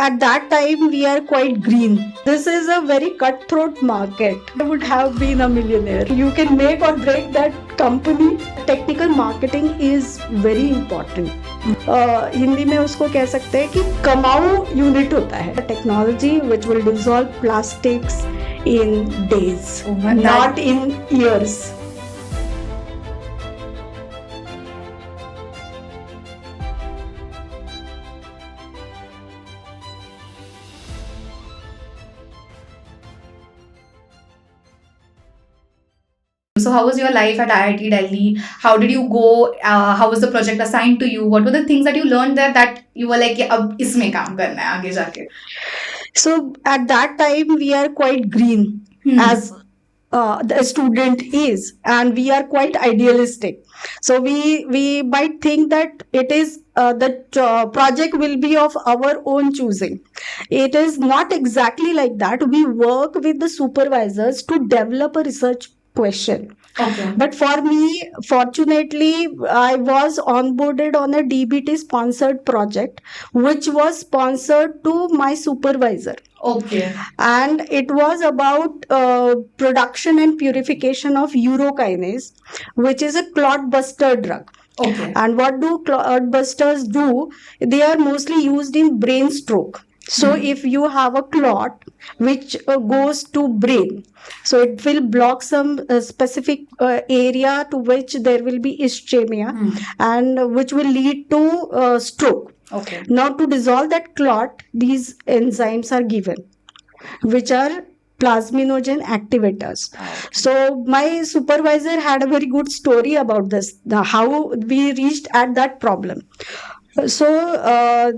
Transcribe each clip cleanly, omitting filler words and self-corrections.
at that time we are quite green. This is a very cutthroat market. I would have been a millionaire. You can make or break that company. Technical marketing is very important. Hindi में उसको कह सकते हैं कि कमाऊ unit होता है. Technology which will dissolve plastics in days, not in years. So how was your life at IIT Delhi? How did you go? How was the project assigned to you? What were the things that you learned there that you were like, अब इसमें काम करना है आगे जाके? So at that time we are quite green as the student is, and we are quite idealistic. So we might think that it is the project will be of our own choosing. It is not exactly like that. We work with the supervisors to develop a research question. Okay. But for me, fortunately, I was onboarded on a DBT sponsored project, which was sponsored to my supervisor. Okay. And it was about production and purification of Eurokinase, which is a Clotbuster drug. Okay. And what do Clotbusters do? They are mostly used in brain stroke. So if you have a clot which goes to brain, so it will block some specific area to which there will be ischemia, and which will lead to stroke. Okay. Now to dissolve that clot, these enzymes are given, which are plasminogen activators. So my supervisor had a very good story about this, how we reached at that problem. So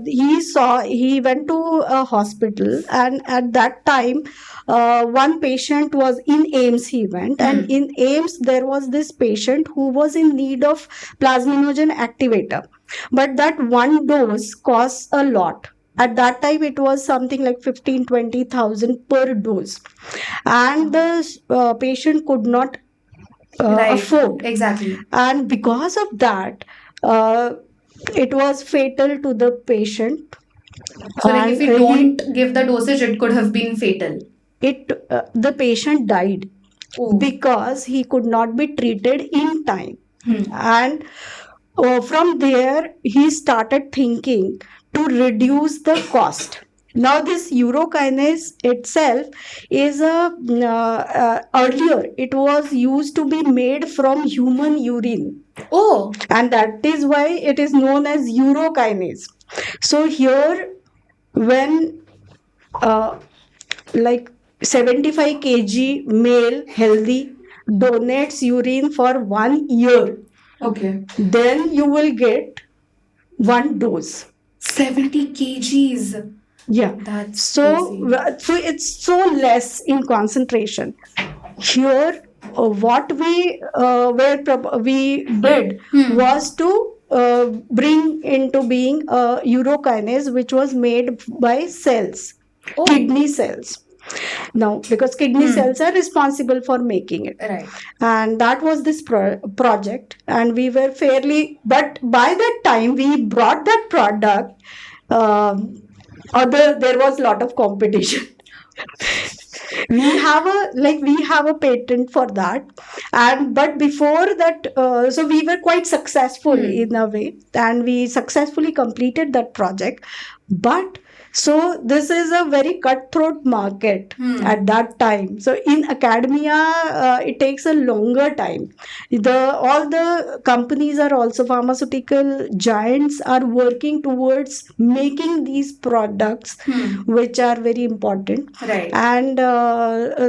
he went to a hospital, and at that time one patient was in AIMS. He went, and in AIMS there was this patient who was in need of plasminogen activator, but that one dose costs a lot. At that time it was something like 15,000-20,000 per dose, and the patient could not afford. Exactly. And because of that, it was fatal to the patient. So like if you don't give the dosage, it could have been fatal. The patient died because he could not be treated in time. And from there he started thinking to reduce the cost. Now this Eurokinase itself is earlier it was used to be made from human urine. Oh. And that is why it is known as Eurokinase. So here when like 75 kg male healthy donates urine for 1 year, Okay. then you will get one dose. 70 kgs. Yeah. That's So it's so less in concentration. Here, what we did was to bring into being a Eurokinase, which was made by cells, kidney cells. Now, because kidney cells are responsible for making it. Right. And that was this project, and we were but by that time we brought that product, there was a lot of competition. we have a patent for that, but before that, so we were quite successful in a way, and we successfully completed that project. But so this is a very cutthroat market at that time. So in academia, it takes a longer time. All the companies are also pharmaceutical giants are working towards making these products, which are very important. Right. And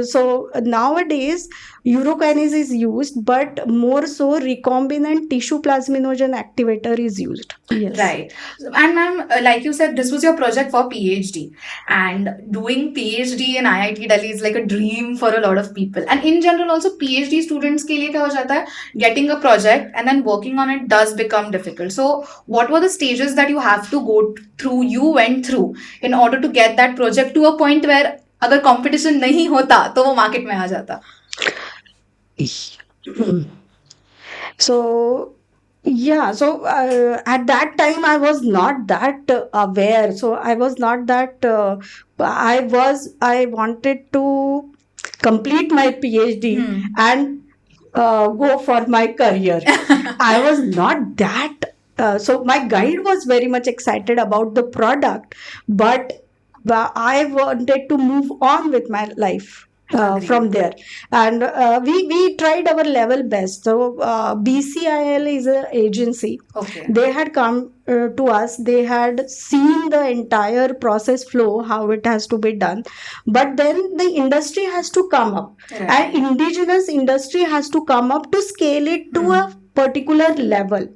so nowadays Eurokinase is used, but more so recombinant tissue plasminogen activator is used. Yes. Right. And ma'am, like you said, this was your project for PhD, and doing PhD in IIT Delhi is like a dream for a lot of people. And in general also PhD students के लिए क्या हो जाता है, getting a project and then working on it does become difficult. So what were the stages that you have to go through, you went through, in order to get that project to a point where अगर competition नहीं होता तो वो market में आ जाता? So Yeah, so at that time I was not that aware. So I was not that. I wanted to complete my PhD and go for my career. I was not that. So my guide was very much excited about the product, but I wanted to move on with my life. From there, and we tried our level best. So BCIL is an agency. Okay. They had come to us. They had seen the entire process flow, how it has to be done, but then the industry has to come up, and indigenous industry has to come up to scale it to a particular level.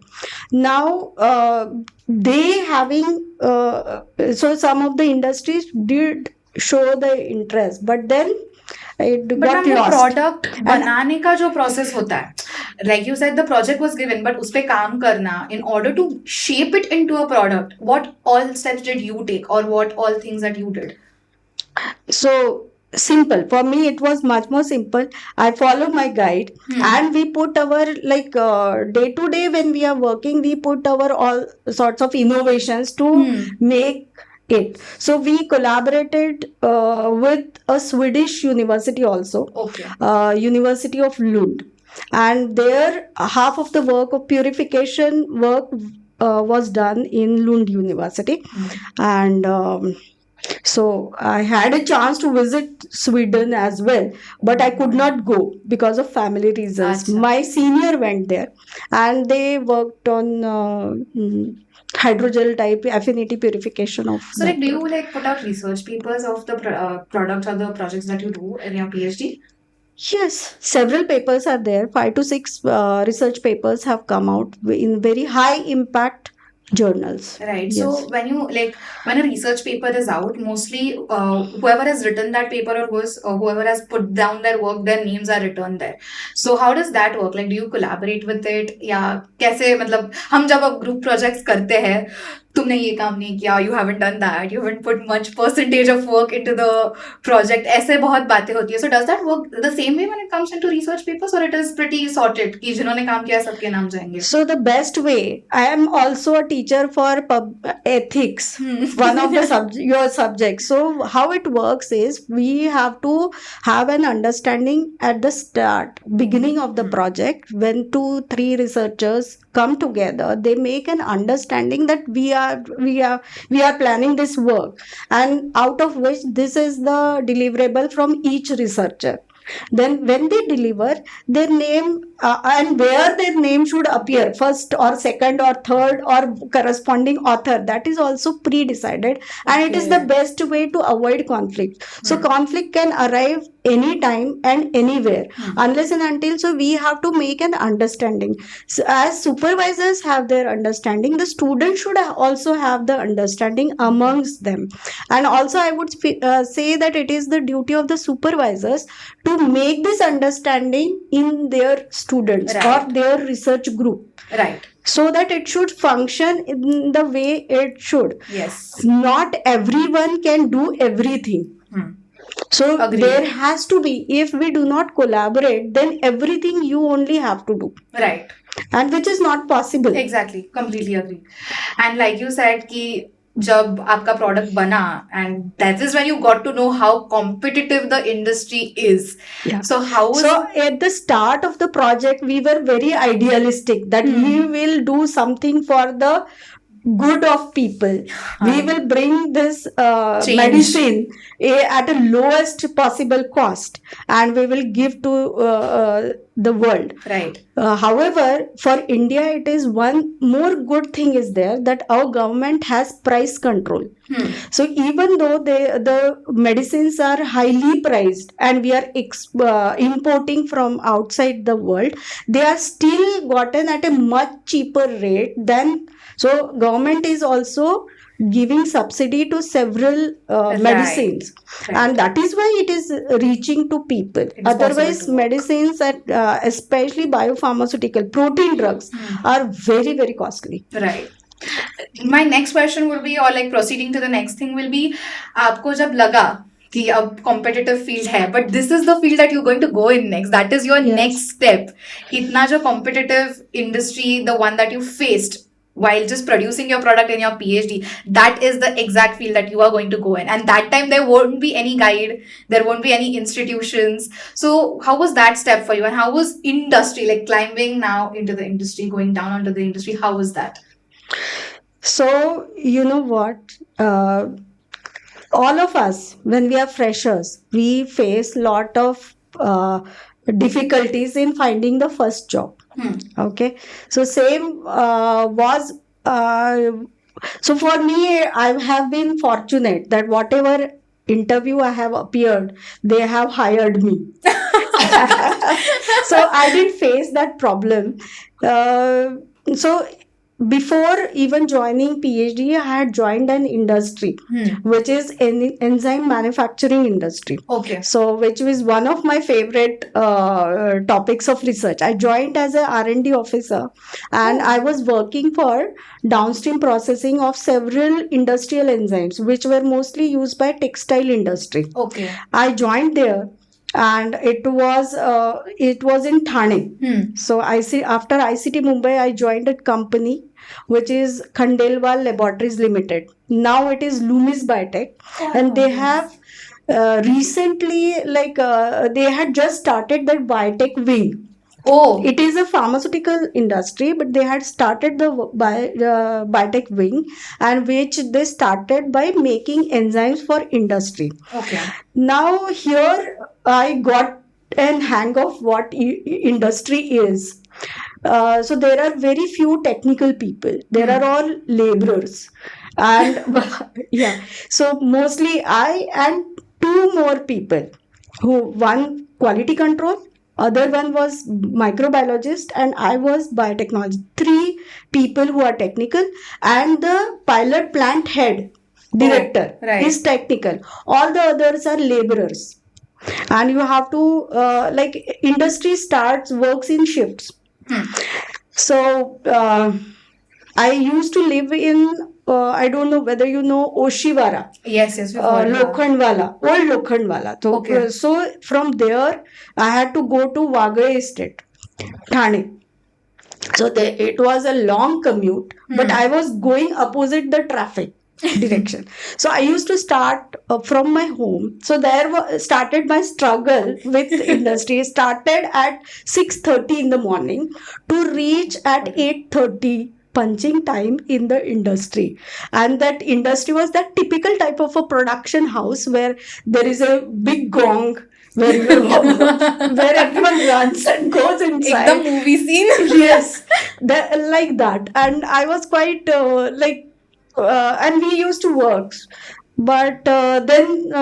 Now they having so some of the industries did show the interest, but then it But got ma'am वो lost. Product बनाने का जो process होता है, like you said, the project was given, but उस पे काम करना, in order to shape it into a product, what all steps did you take, or what all things that you did? So simple for me, it was much more simple. I followed my guide, and we put our day to day when we are working, we put our all sorts of innovations to make it. So we collaborated with a Swedish university also. Okay. University of Lund, and there half of the work of purification work was done in Lund University. And so I had a chance to visit Sweden as well, but I could not go because of family reasons. Acha. My senior went there, and they worked on hydrogel type affinity purification of. So like, do you like put out research papers of the products or the projects that you do in your PhD? Yes, several papers are there. 5 to 6 research papers have come out in very high impact journals. Right. Yes. So when you when a research paper is out, mostly whoever has written that paper or whoever has put down their work, their names are written there. So how does that work? Like, do you collaborate with it? या कैसे, मतलब हम जब अब group projects करते हैं, तुमने ये काम नहीं किया, you haven't done that, you haven't put much percentage of work into the project, ऐसे बहुत बातें होती है. So does that work the same way when it comes into research papers, or it is pretty sorted कि जिन्होंने काम किया सबके नाम जाएंगे? So the best way, I am also a teacher for ethics, one of the your subjects. So how it works is we have to have an understanding at the start, beginning of the project, when 2-3 researchers come together, they make an understanding that we are planning this work, and out of which this is the deliverable from each researcher. Then when they deliver, their name and where their name should appear, first or second or third or corresponding author, that is also pre-decided. And it is the best way to avoid conflict. So conflict can arrive anytime and anywhere, unless and until, so we have to make an understanding. So as supervisors have their understanding, the students should also have the understanding amongst them. And also I would say that it is the duty of the supervisors to make this understanding in their students or their research group. Right. So that it should function in the way it should. Yes. Not everyone can do everything. So Agreed. There has to be, if we do not collaborate, then everything you only have to do. Right. And which is not possible. Exactly. Completely agree. And like you said कि जब आपका product बना, and that is when you got to know how competitive the industry is. Yeah. So at the start of the project, we were very idealistic that we will do something for the good of people. We will bring this medicine at a lowest possible cost, and we will give to the world. Right. However, for India, it is one more good thing is there, that our government has price control. So even though the medicines are highly priced and we are importing from outside the world, they are still gotten at a much cheaper rate than. So government is also giving subsidy to several medicines, and that is why it is reaching to people. Otherwise, medicines, especially biopharmaceutical protein drugs, are very, very costly. Right. My next question will be, or like proceeding to the next thing will be, आपको जब लगा कि अब competitive field है, but this is the field that you're going to go in next. That is your Yes. next step. इतना जो competitive industry, the one that you faced while just producing your product in your PhD, that is the exact field that you are going to go in. And that time there won't be any guide, there won't be any institutions. So how was that step for you? And how was industry, like climbing now into the industry, going down onto the industry? How was that? So, you know what? All of us, when we are freshers, we face lot of difficulties in finding the first job. Okay, so same was so for me, I have been fortunate that whatever interview I have appeared, they have hired me. So I didn't face that problem. So before even joining PhD, I had joined an industry, which is enzyme manufacturing industry. Okay. So which was one of my favorite topics of research. I joined as a R&D officer, and I was working for downstream processing of several industrial enzymes, which were mostly used by textile industry. Okay. I joined there, and it was in Thane. So after ICT Mumbai, I joined a company which is Khandelwal Laboratories Limited. Now it is Loomis Biotech, and they have recently, they had just started their biotech wing. Oh, It is a pharmaceutical industry, but they had started the biotech wing, and which they started by making enzymes for industry. okay. Now here I got an hang of what industry is. So there are very few technical people. There are all laborers, and yeah. So mostly I and two more people, one quality control, other one was microbiologist, and I was biotechnology. Three people who are technical, and the pilot plant head director right. is technical. All the others are laborers, and you have to industry works in shifts. So I used to live in I don't know whether you know Oshiwara. Yes, we've heard that. Lokhandwala, old Lokhandwala. So, Okay. so from there, I had to go to Wagre Estate, Thane. So it was a long commute, but I was going opposite the traffic direction. So I used to start from my home. So there started my struggle with industry. Started at 6:30 in the morning to reach at 8:30 punching time in the industry. And that industry was that typical type of a production house where there is a big gong, where everyone runs and goes inside. The movie scene. Yes, like that. And I was quite and we used to work, but then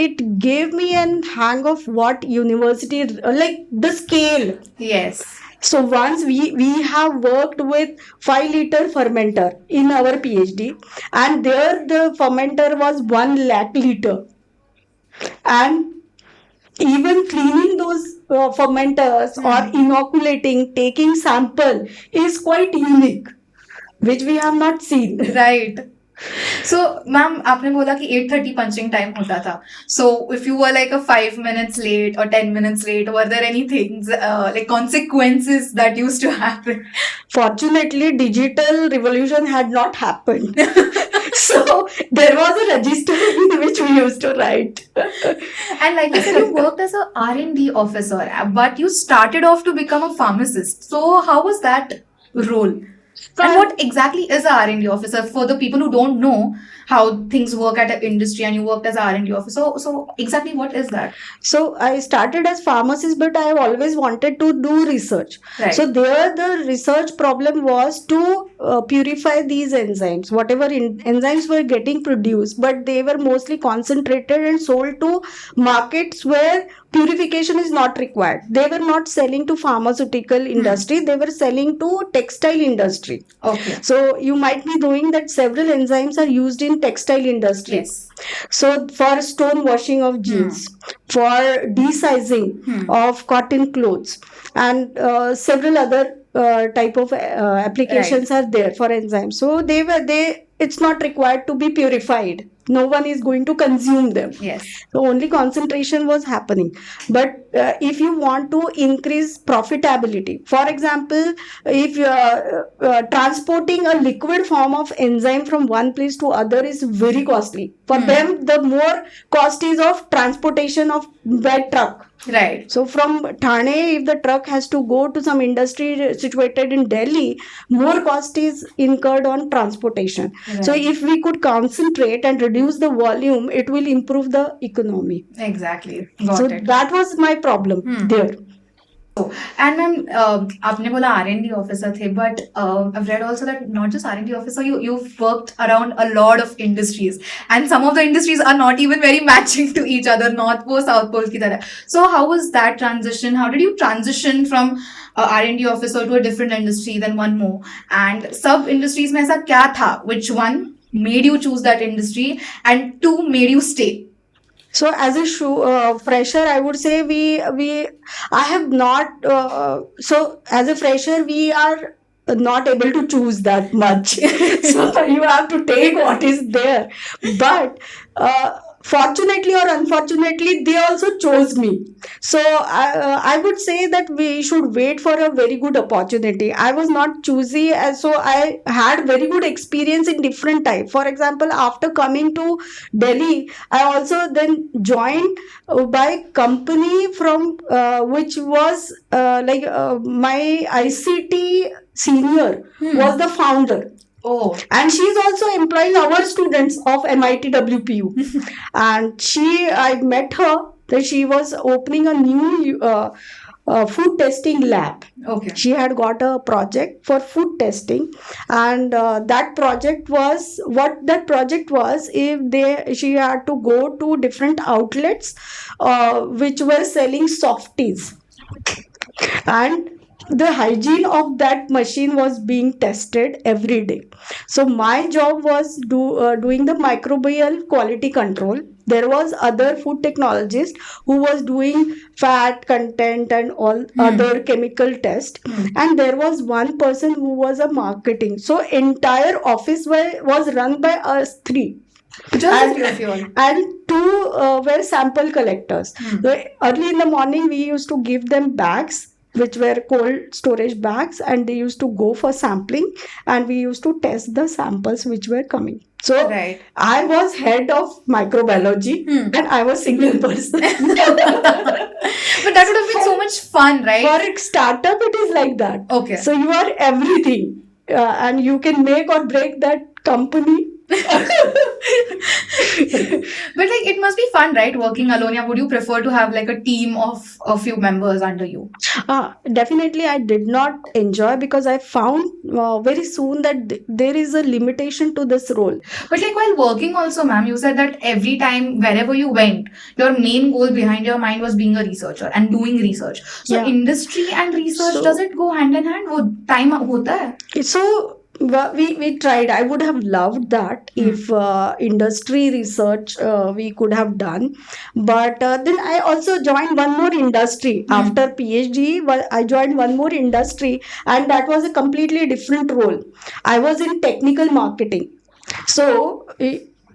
it gave me an hang of what university like the scale. Yes. So once we have worked with 5-liter fermenter in our PhD, and there the fermenter was 1 lakh liter, and even cleaning those fermenters or inoculating, taking sample is quite unique, which we have not seen. Right. So, ma'am, आपने बोला कि 8:30 punching time होता था. So, if you were like a 5 minutes late or 10 minutes late, were there any things like consequences that used to happen? Fortunately, digital revolution had not happened. So there was a register in which we used to write. And like you said, you worked as a R&D officer, but you started off to become a pharmacist. So how was that role? And what exactly is a R&D officer for the people who don't know how things work at an industry, and you worked as a R&D officer? So exactly what is that? So I started as pharmacist, but I have always wanted to do research. Right. So there the research problem was to purify these enzymes. Whatever enzymes were getting produced, but they were mostly concentrated and sold to markets where purification is not required. They were not selling to pharmaceutical industry, they were selling to textile industry. Okay. So you might be knowing that several enzymes are used in textile industry. Yes. So for stone washing of jeans, for desizing of cotton clothes, and several other type of applications are there for enzymes. So it's not required to be purified. no one is going to consume them. Yes. So only concentration was happening. But if you want to increase profitability, for example, if transporting a liquid form of enzyme from one place to other is very costly. For them, the more cost is of transportation of by truck. Right. So from Thane, if the truck has to go to some industry situated in Delhi, more cost is incurred on transportation. Right. So if we could concentrate and reduce the volume, it will improve the economy. Exactly. Got So it. that was my problem there. And ma'am आपने बोला R&D officer थे, but I've read also that not just R&D officer, you've worked around a lot of industries, and some of the industries are not even very matching to each other, North Pole, South Pole की तरह. So how was that transition? How did you transition from R&D officer to a different industry, then one more, and sub industries में ऐसा क्या था? Which one made you choose that industry, and two made you stay? So as a fresher, I would say I have not. So as a fresher, we are not able to choose that much. So you have to take what is there. But fortunately or unfortunately, they also chose me. So I would say that we should wait for a very good opportunity. I was not choosy, and so I had very good experience in different type. For example, after coming to Delhi, I also then joined by company from which was my ICT senior was the founder. Oh. And she is also employing our students of MIT-WPU. And I met her that she was opening a new food testing lab. Okay. She had got a project for food testing, and that project was if she had to go to different outlets which were selling softies, and the hygiene of that machine was being tested every day. So my job was doing the microbial quality control. There was other food technologist who was doing fat content and all other chemical test, and there was one person who was a marketing. So entire office was run by us three. And two were sample collectors. So early in the morning, we used to give them bags, which were cold storage bags, and they used to go for sampling, and we used to test the samples which were coming. So right. I was head of microbiology, and I was single person. But that would have been so much fun, right? For a startup, it is like that. Okay. So you are everything, and you can make or break that company. But like, it must be fun, right, working alone? Yeah, would you prefer to have like a team of a few members under you? Definitely I did not enjoy, because I found very soon that there is a limitation to this role. But like, while working also, ma'am, you said that every time wherever you went, your main goal behind your mind was being a researcher and doing research. So industry and research, does it go hand in hand? वो time होता है? So we tried. I would have loved that if industry research we could have done, but then I also joined one more industry after PhD. I joined one more industry, and that was a completely different role. I was in technical marketing. So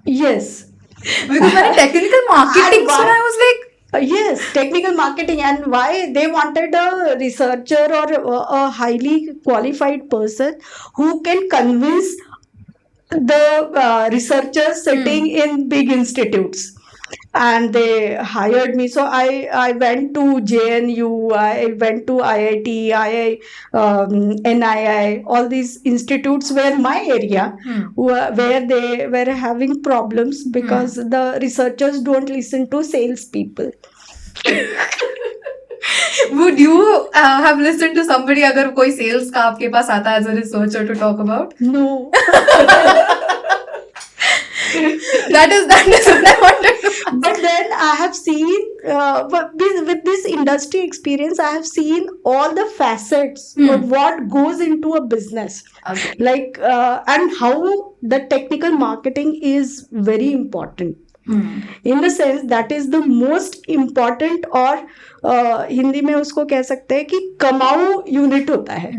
yes, because when technical marketing, so I was like. Yes, technical marketing, and why they wanted a researcher or a highly qualified person who can convince the researchers sitting in big institutes. And they hired me. So I went to JNU, I went to IIT, NII, all these institutes were my area, where they were having problems because the researchers don't listen to salespeople. Would you have listened to somebody अगर कोई sales का आपके पास आता है as a researcher to talk about? No. That is what I wanted to ask. But then I have seen, with this industry experience, I have seen all the facets of what goes into a business. Okay. Like, and how the technical marketing is very important. In the sense that is the most important, और हिंदी में उसको कह सकते हैं कि कमाऊ unit होता है.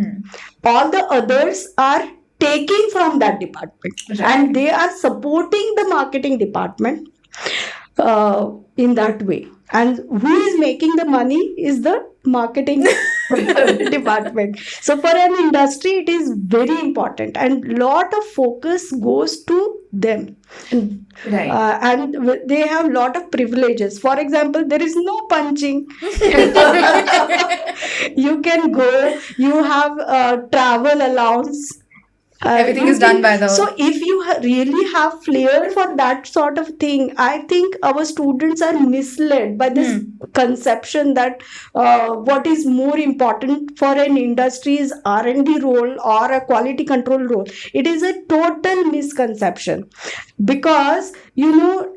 All the others are taking from that department, and they are supporting the marketing department in that way. And who is making the money is the marketing department. So for an industry, it is very important, and lot of focus goes to them. And, and they have lot of privileges. For example, there is no punching. You can go. You have travel allowance. Everything is done by the... So if you really have flair for that sort of thing, I think our students are misled by this conception that what is more important for an industry is R&D role or a quality control role. It is a total misconception, because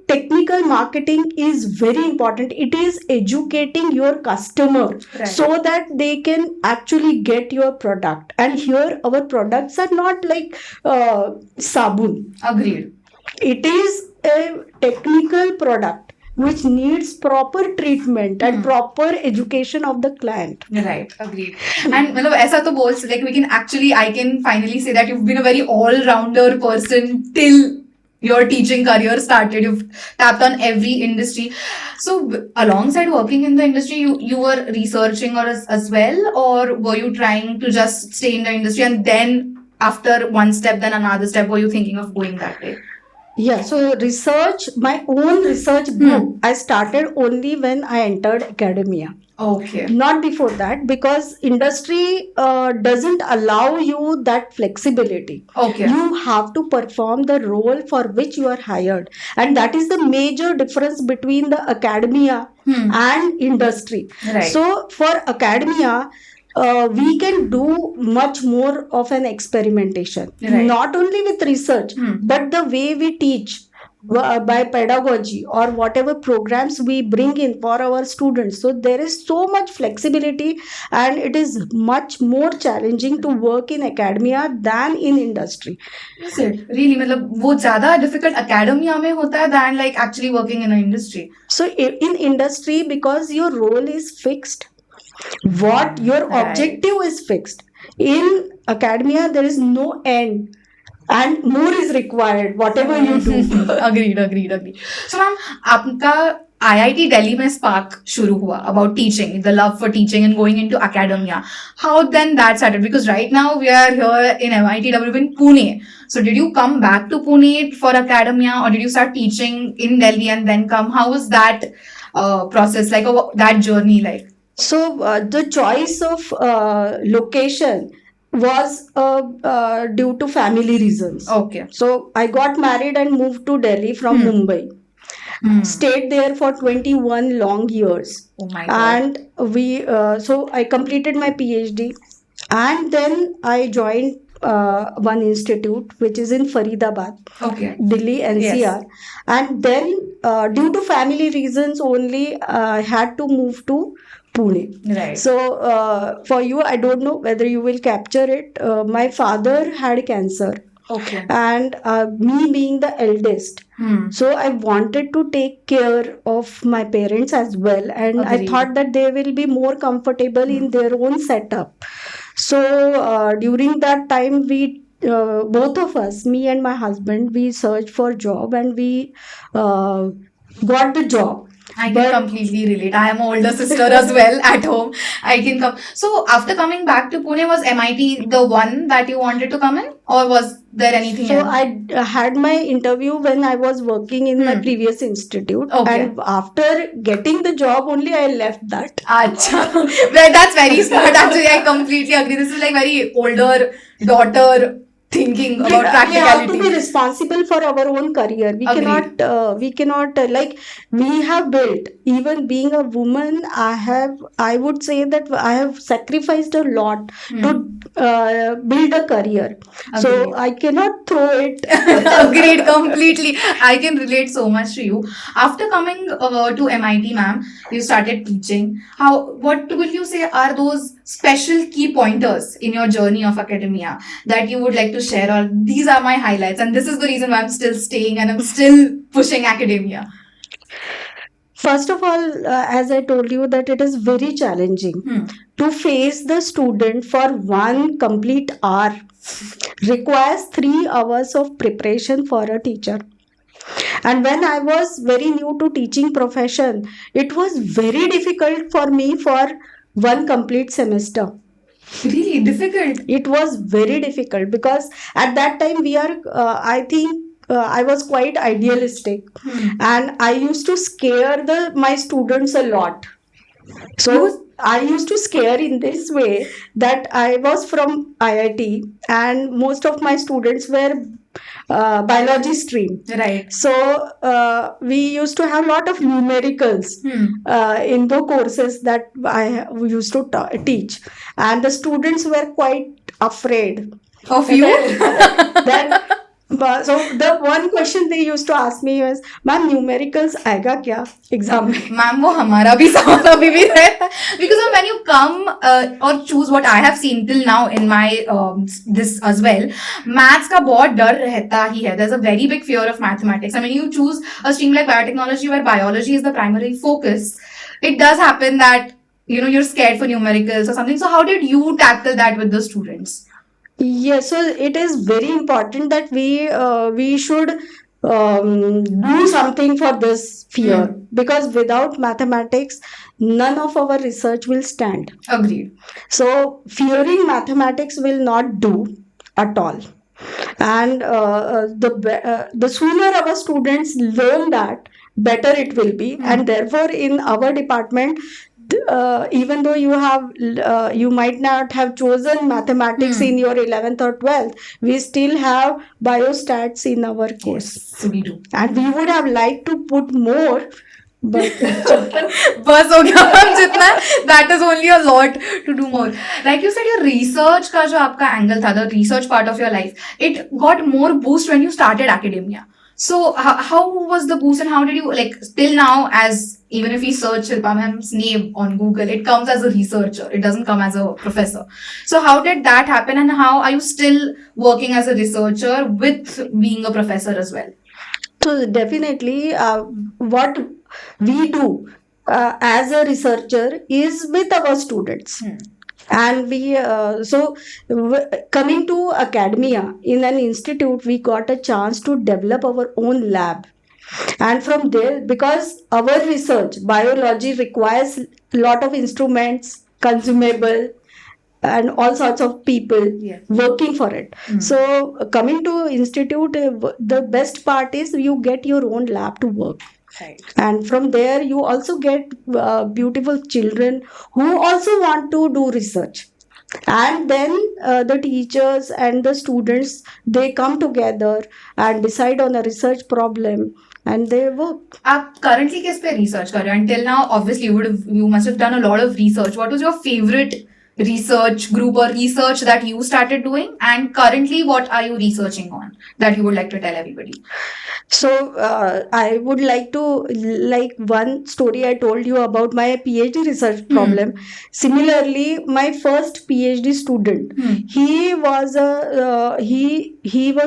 technical marketing is very important. It is educating your customer so that they can actually get your product. And here our products are not like sabun. Agreed. It is a technical product which needs proper treatment and proper education of the client. Right, agreed. And aisa to bols, like I can finally say that you've been a very all-rounder person till your teaching career started. You've tapped on every industry. So alongside working in the industry, you were researching as well, or were you trying to just stay in the industry and then after one step, then another step, were you thinking of going that way? Yeah, so research, my own research group, I started only when I entered academia. Okay. Not before that, because industry doesn't allow you that flexibility. Okay. You have to perform the role for which you are hired. And that is the major difference between the academia and industry. Right. So for academia, we can do much more of an experimentation, not only with research, but the way we teach by pedagogy or whatever programs we bring in for our students. So there is so much flexibility, and it is much more challenging to work in academia than in industry. Is it? Really? वो ज़्यादा difficult academia में होता है than like actually working in an industry. So in industry, because your role is fixed, what your objective is fixed. In academia, there is no end, and more is required, whatever you do. Agreed. So ma'am, आपका IIT Delhi में spark शुरू हुआ about teaching, the love for teaching and going into academia. How then that started? Because right now we are here in MIT-WPU in Pune. So did you come back to Pune for academia, or did you start teaching in Delhi and then come? How was that process like, that journey like? So the choice of location was due to family reasons. Okay. So I got married and moved to Delhi from Mumbai. Stayed there for 21 long years. Oh my God. And so I completed my PhD, and then I joined one institute which is in Faridabad, Delhi NCR. Yes. And then due to family reasons only, I had to move to Pune. Right. So for you, I don't know whether you will capture it. My father had cancer. Okay. And me being the eldest, so I wanted to take care of my parents as well, and I thought that they will be more comfortable in their own setup. So during that time, we both of us, me and my husband, we searched for job, and we got the job. I can completely relate. I am an older sister as well at home. I can come. So after coming back to Pune, was MIT the one that you wanted to come in, or was there anything else? So I had my interview when I was working in my previous institute. Okay. And after getting the job only, I left that. Acha. Well, that's very smart. Actually, I completely agree. This is like very older daughter thinking about practicality. We have to be responsible for our own career. We cannot like, we have built, even being a woman, I would say that I have sacrificed a lot to build a career. Agreed. So I cannot throw it. Agreed, completely. I can relate so much to you. After coming to MIT, ma'am, you started teaching. What will you say are those special key pointers in your journey of academia that you would like to share? Or these are my highlights, and this is the reason why I'm still staying and I'm still pushing academia. First of all, as I told you, that it is very challenging to face the student for one complete hour. Requires 3 hours of preparation for a teacher. And when I was very new to teaching profession, it was very difficult for me for one complete semester. Really difficult. It was very difficult because at that time we are, I think, I was quite idealistic, and I used to scare my students a lot. So I used to scare in this way that I was from IIT, and most of my students were biology stream. Right. So we used to have a lot of numericals in the courses that we used to teach, and the students were quite afraid of you. Then so the one question they used to ask me was, "Ma'am, numericals आएगा क्या exam में?" Ma'am, वो हमारा भी सवाल अभी भी रहता है. Because when you come or choose, what I have seen till now in my this as well, maths का बहुत डर रहता ही है. There's a very big fear of mathematics. I mean, you choose a stream like biotechnology where biology is the primary focus. It does happen that you're scared for numericals or something. So how did you tackle that with the students? Yes, so it is very important that we should do something for this fear, because without mathematics, none of our research will stand. Agreed. So fearing mathematics will not do at all. And the sooner our students learn that, better it will be. And therefore, in our department, even though you might not have chosen mathematics in your 11th or 12th, we still have biostats in our course. Yes, we do. And we would have liked to put more, but बस हो गया हम जितना. That is only a lot to do more. Like you said, your research का जो आपका angle था, the research part of your life, it got more boost when you started academia. So how was the boost, and how did you, like, till now, as even if we search Shilpa ma'am's name on Google, it comes as a researcher, it doesn't come as a professor. So how did that happen, and how are you still working as a researcher with being a professor as well? So definitely what we do as a researcher is with our students. And we coming to academia, in an institute, we got a chance to develop our own lab. And from there, because our research, biology, requires a lot of instruments, consumable, and all sorts of people working for it. So coming to institute, the best part is you get your own lab to work. Right. And from there you also get beautiful children who also want to do research. And then the teachers and the students, they come together and decide on a research problem, and they work. आप currently किस पे research कर रहे हो? Until now, obviously you must have done a lot of research. What was your favorite research group or research that you started doing, and currently what are you researching on that you would like to tell everybody? So I would like to, like, one story I told you about my PhD research problem. Similarly, my first PhD student, he was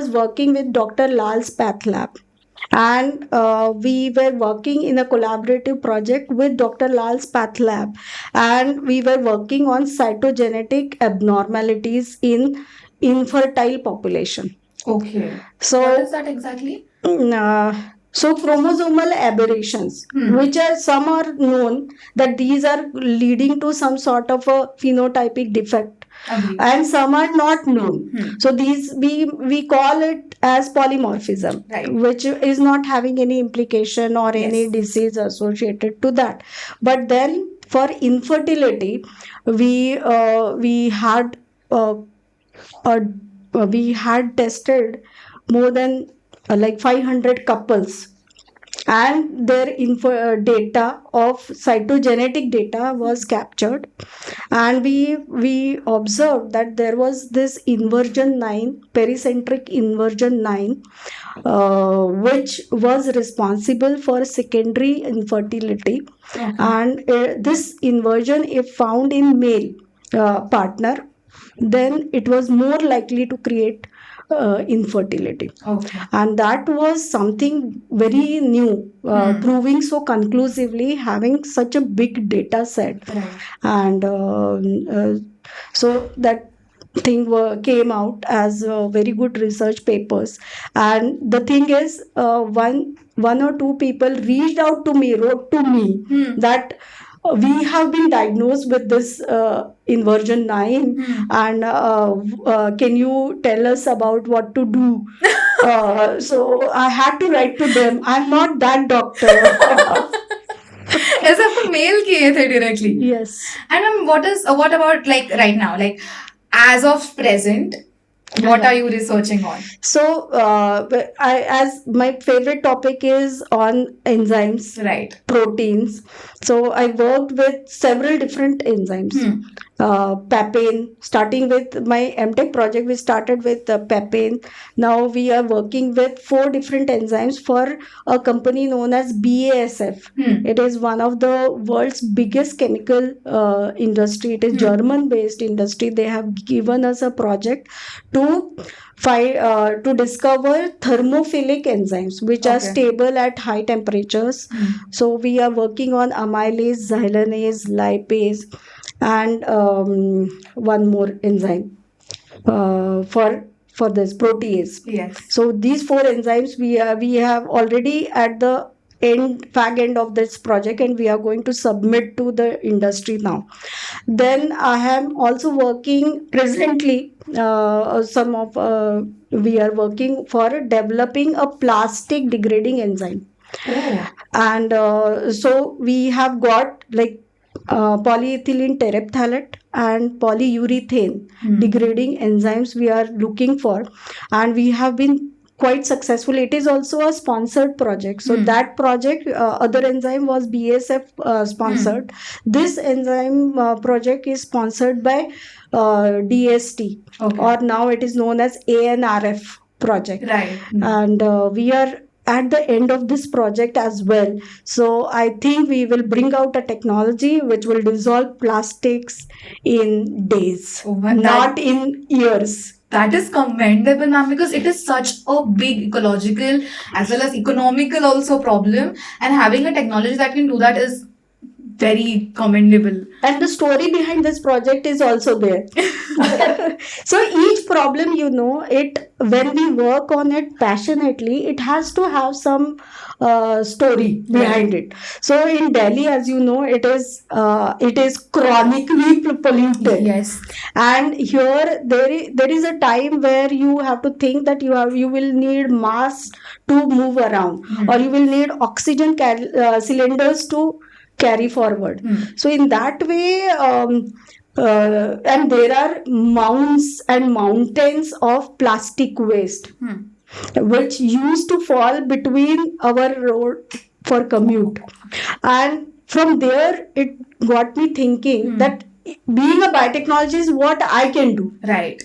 working with Dr. Lal's Path Lab. And we were working in a collaborative project with Dr. Lal's Path Lab, and we were working on cytogenetic abnormalities in infertile population. Okay. So what is that exactly? So chromosomal aberrations, which are, some are known that these are leading to some sort of a phenotypic defect. And some are not known. So these we call it as polymorphism, right, which is not having any implication or any disease associated to that. But then for infertility, we had tested more than like 500 couples, and their data of cytogenetic data was captured, and we observed that there was this inversion 9, pericentric inversion 9, which was responsible for secondary infertility. And this inversion, if found in male partner, then it was more likely to create infertility. Okay. And that was something very new, proving so conclusively, having such a big data set. Right. And so that thing came out as very good research papers. And the thing is, one or two people reached out to me, wrote to me that we have been diagnosed with this inversion 9, and can you tell us about what to do? So I had to write to them, I'm not that doctor. ऐसा आपको mail किए थे directly? Yes. And what about like right now, like as of present, what are you researching on? So as my favorite topic is on enzymes, Right. proteins. So I worked with several different enzymes. Papain, starting with my MTech project, we started with papain. Now we are working with 4 different enzymes for a company known as BASF. It is one of the world's biggest chemical industry. It is German based industry. They have given us a project to discover thermophilic enzymes which are stable at high temperatures. So we are working on amylase, xylanase, lipase, and one more enzyme for this protease. Yes. So these 4 enzymes we have already at the fag end of this project, and we are going to submit to the industry now. Then I am also working presently, we are working for developing a plastic degrading enzyme. And so we have got like polyethylene terephthalate and polyurethane degrading enzymes we are looking for, and we have been quite successful. It is also a sponsored project. So that project, other enzyme was BASF sponsored. This enzyme project is sponsored by DST, or now it is known as ANRF project. Right. And we are at the end of this project as well. So I think we will bring out a technology which will dissolve plastics in days, not in years. That is commendable, ma'am, because it is such a big ecological as well as economical also problem, and having a technology that can do that is very commendable. And the story behind this project is also there. So each problem, when we work on it passionately, it has to have some story behind it. So in Delhi, as you know, it is chronically polluted. Yes. And here there is a time where you have to think that you will need mass to move around, or you will need oxygen cylinders to carry forward. So in that way, and there are mounds and mountains of plastic waste which used to fall between our road for commute. And from there it got me thinking that being a biotechnologist is what I can do. Right.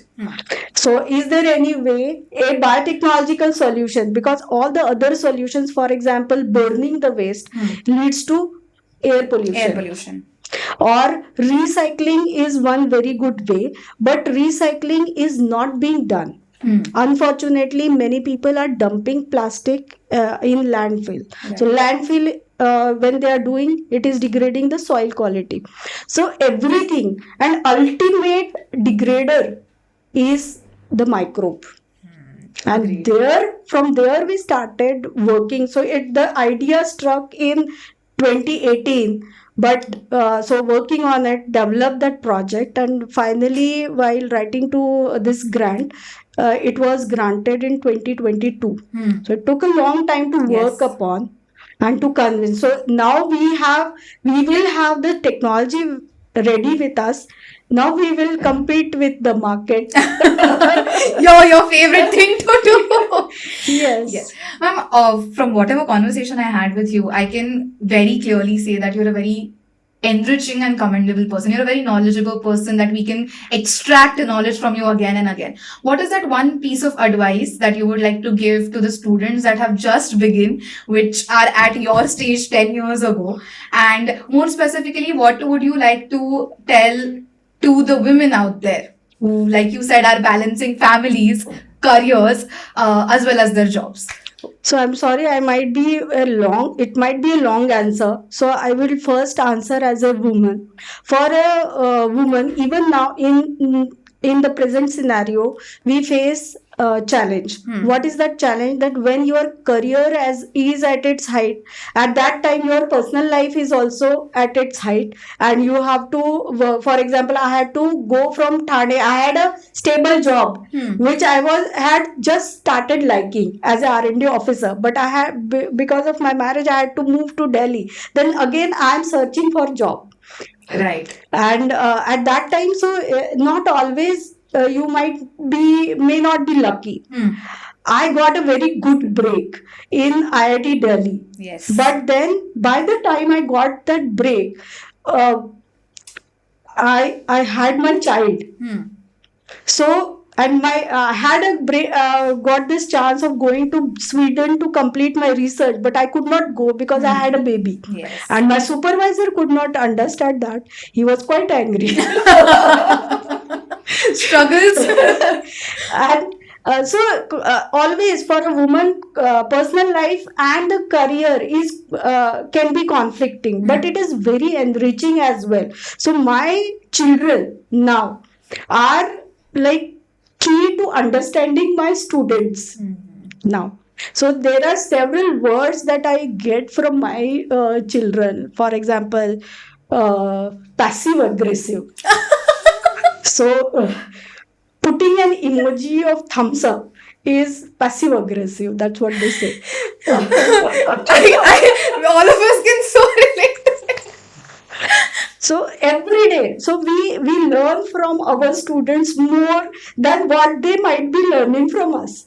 So is there any way a biotechnological solution, because all the other solutions, for example burning the waste, leads to air pollution. Or recycling is one very good way, but recycling is not being done. Unfortunately, many people are dumping plastic in landfill. Right. So landfill, when they are doing, it is degrading the soil quality. So everything, and ultimate degrader is the microbe. And from there we started working. So the idea struck in 2018, but so working on it, developed that project, and finally while writing to this grant, it was granted in 2022. So it took a long time to work upon and to convince. So now we will have the technology ready with us. Now we will compete with the market. Your favorite thing to do. Yes. Ma'am, from whatever conversation I had with you, I can very clearly say that you're a very enriching and commendable person. You're a very knowledgeable person that we can extract knowledge from you again and again. What is that one piece of advice that you would like to give to the students that have just begun, which are at your stage 10 years ago? And more specifically, what would you like to tell to the women out there who, like you said, are balancing families, careers as well as their jobs? So I'm sorry, it might be a long answer. So I will first answer as a woman. For a woman, even now in the present scenario, we face a challenge. What is that challenge? That when your career is at its height, at that time your personal life is also at its height, and you have to work. For example, I had to go from Thane. I had a stable job which I had just started liking as a R&D officer, but I had because of my marriage I had to move to Delhi. Then again I am searching for job. Right. And at that time, so not always you may not be lucky. I got a very good break in IIT Delhi. Yes. But then by the time I got that break, I had my child. So, and my had a break, got this chance of going to Sweden to complete my research, but I could not go because I had a baby. Yes. And my supervisor could not understand that. He was quite angry. Struggles. And always for a woman, personal life and the career is can be conflicting, but it is very enriching as well. So my children now are like key to understanding my students now. So there are several words that I get from my children. For example, passive aggressive. So putting an emoji of thumbs up is passive aggressive. That's what they say. All of us can so relate to it. So every day, so we learn from our students more than what they might be learning from us.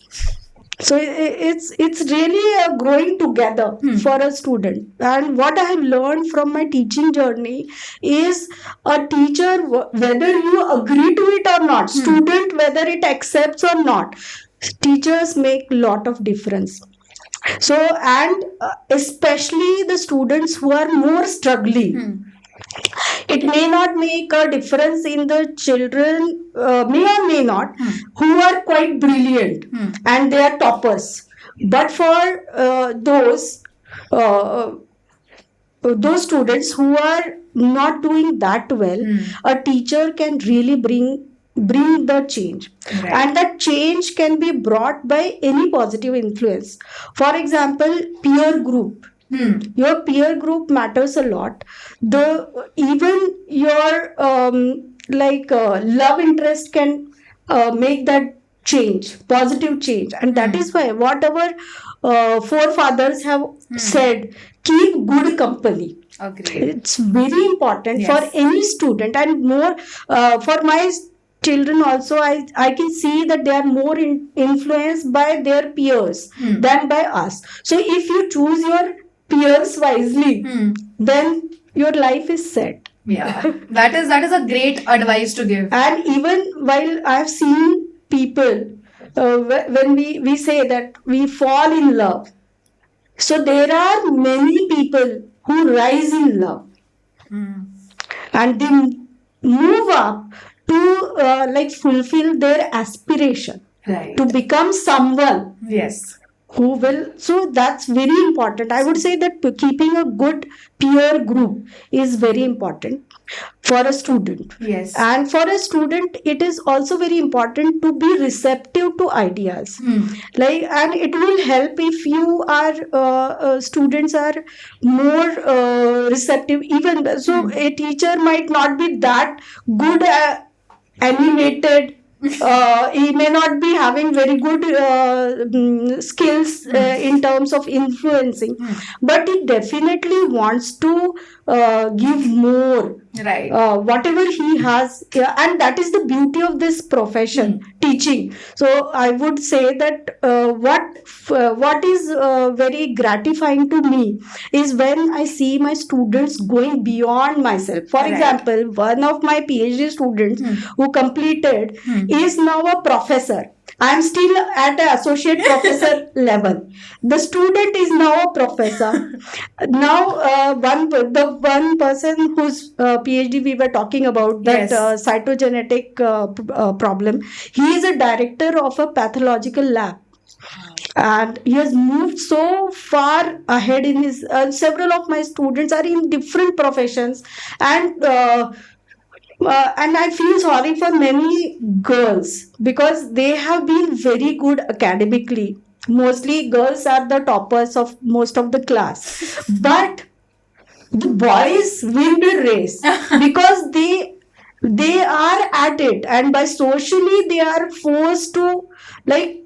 So it's really a growing together for a student. And what I have learned from my teaching journey is a teacher, whether you agree to it or not, student whether it accepts or not, teachers make lot of difference. So and especially the students who are more struggling. It may not make a difference in the children, may or may not, who are quite brilliant and they are toppers. But for those students who are not doing that well, a teacher can really bring the change. Right. And that change can be brought by any positive influence. For example, peer group. Your peer group matters a lot. Even your love interest can make that change, positive change, and that is why what our forefathers have said: keep good company. Agreed. It's very important Yes. for any student, and more for my children also. I can see that they are more influenced by their peers than by us. So if you choose your peers wisely, then your life is set. Yeah, that is a great advice to give. And even while I've seen people, when we say that we fall in love, so there are many people who rise in love and they move up to fulfill their aspiration, Right. to become someone Yes. who will. So that's very important. I would say that keeping a good peer group is very important for a student. Yes. And for a student, it is also very important to be receptive to ideas. And it will help if you are students are more receptive. Even so, a teacher might not be that good animated. He may not be having very good skills in terms of influencing, but he definitely wants to give more, Right. whatever he has, and that is the beauty of this profession, teaching. So I would say that what is very gratifying to me is when I see my students going beyond myself. For Right. example, one of my PhD students who completed is now a professor. I'm still at the associate professor level. The student is now a professor. Now, the one person whose PhD we were talking about, that Yes. cytogenetic problem, he is a director of a pathological lab. And he has moved so far ahead in his. Several of my students are in different professions, and I feel sorry for many girls because they have been very good academically. Mostly girls are the toppers of most of the class, but the boys win the race because they are at it, and by socially they are forced to like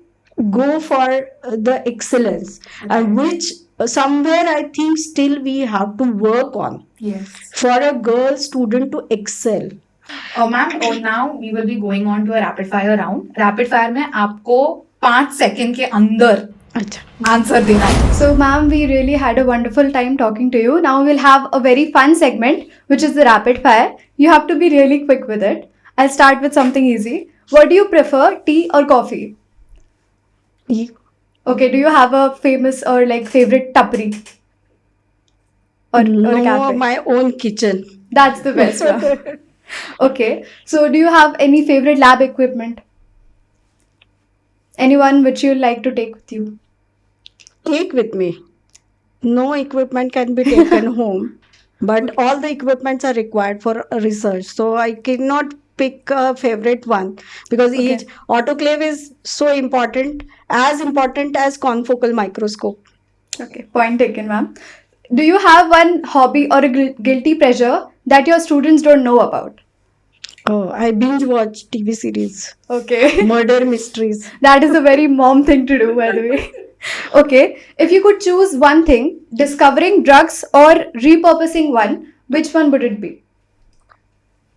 go for the excellence, and which somewhere I think still we have to work on Yes. for a girl student to excel. Ma'am, now we will be going on to a rapid fire round. Rapid fire में आपको 5 second के अंदर अच्छा answer देना है. So, ma'am, we really had a wonderful time talking to you. Now we'll have a very fun segment, which is the rapid fire. You have to be really quick with it. I'll start with something easy. What do you prefer, tea or coffee? Ye- Okay, do you have a famous or like favorite tapri? Or a no, cafe? my own kitchen. That's the best one. Okay, so do you have any favorite lab equipment? Anyone which you like to take with you? Take with me. No equipment can be taken home, but all the equipments are required for research. So I cannot pick a favorite one because Okay. each autoclave is so important as confocal microscope. Okay, point taken, ma'am. Do you have one hobby or a guilty pleasure that your students don't know about? Oh, I binge watch TV series, Okay. murder mysteries. That is a very mom thing to do, by the way. Okay, if you could choose one thing, discovering drugs or repurposing one, which one would it be?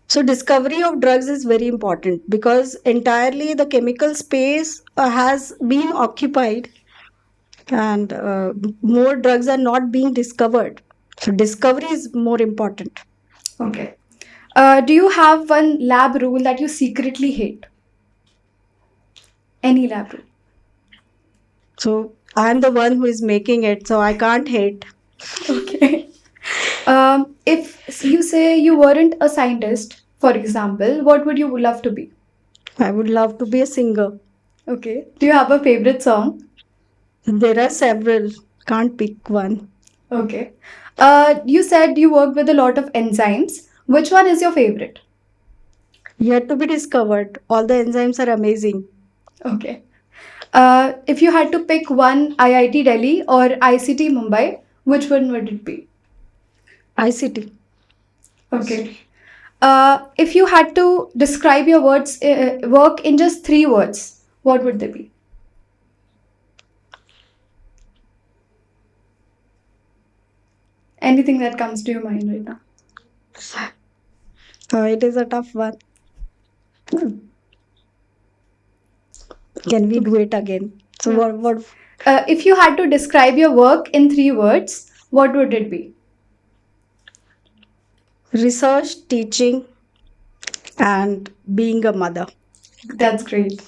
So discovery of drugs is very important because entirely the chemical space has been occupied, and more drugs are not being discovered. So discovery is more important. Okay. Do you have one lab rule that you secretly hate? Any lab rule? So I'm the one who is making it, so I can't hate. Okay. If you say you weren't a scientist, for example, what would you love to be? I would love to be a singer. Okay. Do you have a favorite song? There are several, can't pick one. Okay. You said you work with a lot of enzymes. Which one is your favorite? Yet to be discovered. All the enzymes are amazing. Okay. If you had to pick one IIT Delhi or ICT Mumbai, which one would it be? ICT. Okay. If you had to describe your work in just 3 words, what would they be? Anything that comes to your mind right now? It is a tough one. Can we do it again? So Yeah. what If you had to describe your work in 3 words, what would it be? research, teaching, and being a mother. That's great.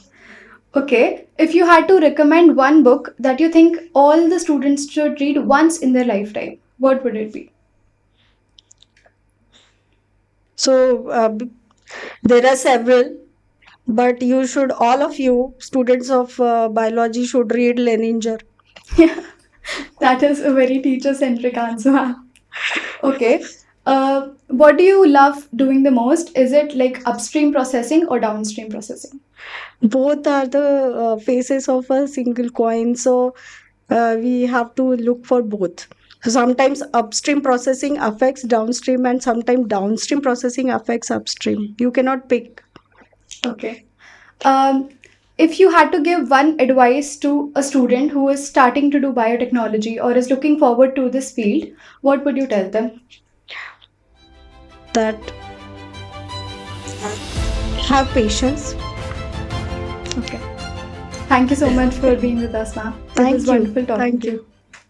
Okay, if you had to recommend one book that you think all the students should read once in their lifetime, what would it be? So there are several, but all of you, students of biology, should read Leninger. Yeah, that is a very teacher-centric answer, ma'am. Okay. What do you love doing the most? Is it like upstream processing or downstream processing? Both are the faces of a single coin, so we have to look for both. So sometimes upstream processing affects downstream, and sometimes downstream processing affects upstream. You cannot pick. Okay. If you had to give one advice to a student who is starting to do biotechnology or is looking forward to this field, what would you tell them? That have patience. Okay. Thank you so much for being with us, ma'am. It Thank was you. wonderful talking Thank to you. you.